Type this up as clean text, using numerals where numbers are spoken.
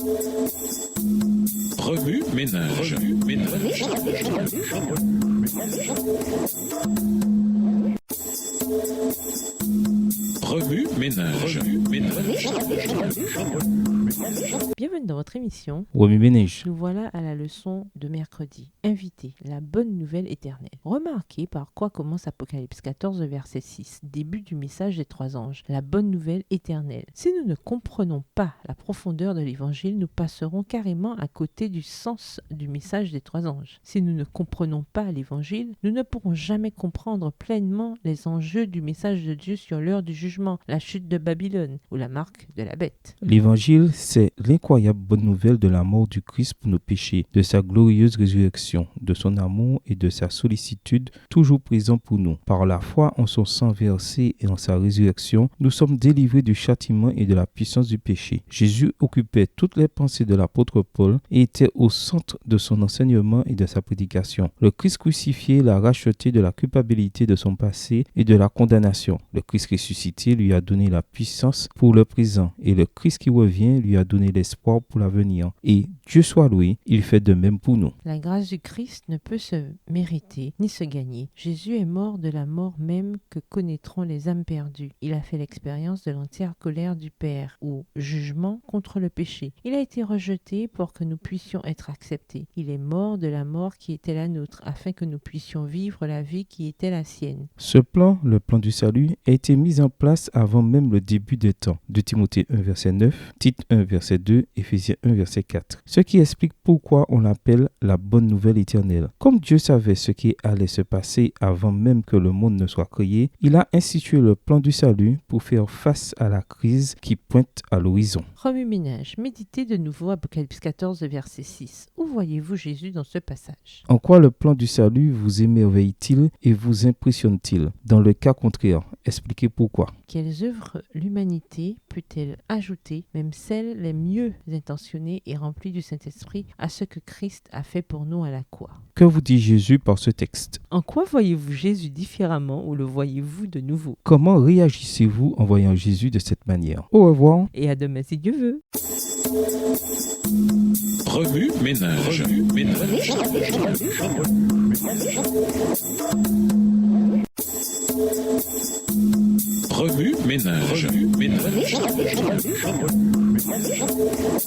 Remue ménage. Remue ménage. Bienvenue dans votre émission. Remue ménage. Nous voilà à la leçon de mercredi. Invité, la bonne nouvelle éternelle. Remarquez par quoi commence Apocalypse 14, verset 6, début du message des trois anges, la bonne nouvelle éternelle. Si nous ne comprenons pas la profondeur de l'évangile, nous passerons carrément à côté du sens du message des trois anges. Si nous ne comprenons pas l'évangile, nous ne pourrons jamais comprendre pleinement les enjeux du message de Dieu sur l'heure du jugement, la chute de Babylone ou la marque de la bête. L'évangile, c'est l'incroyable bonne nouvelle de la mort du Christ pour nos péchés, de sa glorieuse résurrection, de son amour et de sa sollicitude toujours présent pour nous. Par la foi en son sang versé et en sa résurrection, nous sommes délivrés du châtiment et de la puissance du péché. Jésus occupait toutes les pensées de l'apôtre Paul et était au centre de son enseignement et de sa prédication. Le Christ crucifié l'a racheté de la culpabilité de son passé et de la condamnation. Le Christ ressuscité lui a donné la puissance pour le présent et le Christ qui revient lui a donné l'espoir pour l'avenir. Et Dieu soit loué, il fait de même pour nous. La grâce du Christ ne peut se mériter ni se gagner. Jésus est mort de la mort même que connaîtront les âmes perdues. Il a fait l'expérience de l'entière colère du Père, ou jugement contre le péché. Il a été rejeté pour que nous puissions être acceptés. Il est mort de la mort qui était la nôtre, afin que nous puissions vivre la vie qui était la sienne. Ce plan, le plan du salut, a été mis en place avant même le début des temps. De Timothée 1, verset 9, Tite 1, verset 2, Éphésiens 1, verset 4. Ce qui explique pourquoi on l'appelle la bonne nouvelle éternelle. Comme Dieu savait ce qui allait se passer avant même que le monde ne soit créé, il a institué le plan du salut pour faire face à la crise qui pointe à l'horizon. Remue-ménage, méditez de nouveau Apocalypse 14, verset 6. Où voyez-vous Jésus dans ce passage? En quoi le plan du salut vous émerveille-t-il et vous impressionne-t-il? Dans le cas contraire, expliquez pourquoi. Quelles œuvres l'humanité peut-elle ajouter, même celles les mieux intentionnées et remplies du Saint-Esprit, à ce que Christ a fait pour nous à la croix? Que vous dit Jésus par ce texte? En quoi voyez-vous Jésus différemment ou le voyez-vous de nouveau? Comment réagissez-vous en voyant Jésus de cette manière? Au revoir. Et à demain si Dieu veut. Remue ménage. Remue ménage.